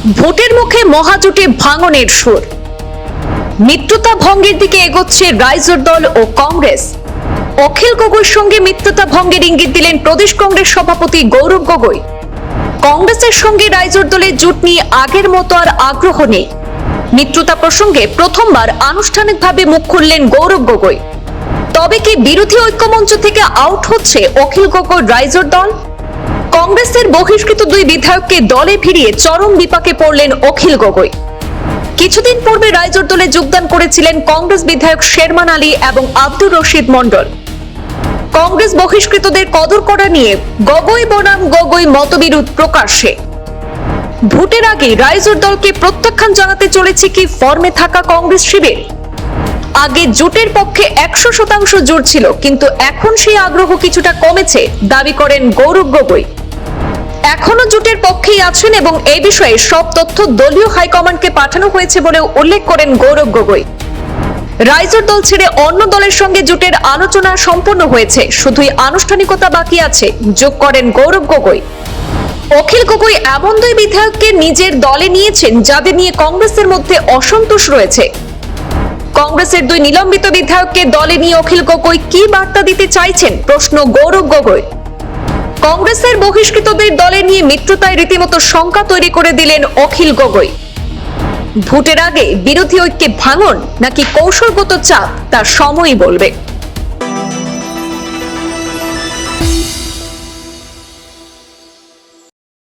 ভোটের মুখে মহাজোটে ভাঙনের সুর। মিত্রতা ভঙ্গের দিকে এগোচ্ছে রাইজোর দল ও কংগ্রেস। অখিল গগৈর সঙ্গে মিত্রতা ভঙ্গের ইঙ্গিত দিলেন প্রদেশ কংগ্রেস সভাপতি গৌরব গগৈ। কংগ্রেসের সঙ্গে রাইজোর দলের জোট নিয়ে আগের মতো আর আগ্রহ নেই। মিত্রতা প্রসঙ্গে প্রথমবার আনুষ্ঠানিকভাবে মুখ খুললেন গৌরব গগৈ। তবে কি বিরোধী ঐক্যমঞ্চ থেকে আউট হচ্ছে অখিল গগৈর রাইজোর দল? কংগ্রেসের বহিষ্কৃত দুই বিধায়ককে দলে ফিরিয়ে চরম বিপাকে পড়লেন অখিল গগৈ। কিছুদিন পূর্বে রাইজোর দলে যোগদান করেছিলেন কংগ্রেস বিধায়ক শেরমান আলী এবং আব্দুর রশিদ মন্ডল। কংগ্রেস বহিষ্কৃতদের কদর করা নিয়ে গগৈ বনাম গগৈ মতবিরোধ প্রকাশ্যে। ভোটের আগে রাইজোর দলকে প্রত্যাখ্যান জানাতে চলেছে কি ফর্মে থাকা কংগ্রেস শিবির? আগে জোটের পক্ষে 100% জোর ছিল, কিন্তু এখন সেই আগ্রহ কিছুটা কমেছে দাবি করেন গৌরব গগৈ। এখনো জোটের পক্ষেই আছেন এবং এই বিষয়ে সব তথ্য দলীয় হাইকমান্ডকে পাঠানো হয়েছে বলে উল্লেখ করেন গৌরব গগৈ। রাইজোর দল ছেড়ে অন্য দলের সঙ্গে জোটের আলোচনা সম্পন্ন হয়েছে, শুধুই আনুষ্ঠানিকতা বাকি আছে, যোগ করেন গৌরব গগৈ। অখিল গগৈ এমন দুই বিধায়ককে নিজের দলে নিয়েছেন যাদের নিয়ে কংগ্রেসের মধ্যে অসন্তোষ রয়েছে। কংগ্রেসের দুই নিলম্বিত বিধায়ককে দলে নিয়ে অখিল গগৈ কি বার্তা দিতে চাইছেন, প্রশ্ন গৌরব গগৈ। কংগ্রেসের বহিষ্কৃতদের দলে নিয়ে মিত্রতায় রীতিমতো শঙ্কা তৈরি করে দিলেন অখিল গগৈ। ভোটের আগে বিরোধী ঐক্যে ভাঙন নাকি কৌশলগত চাপ, তা সময়ই বলবে।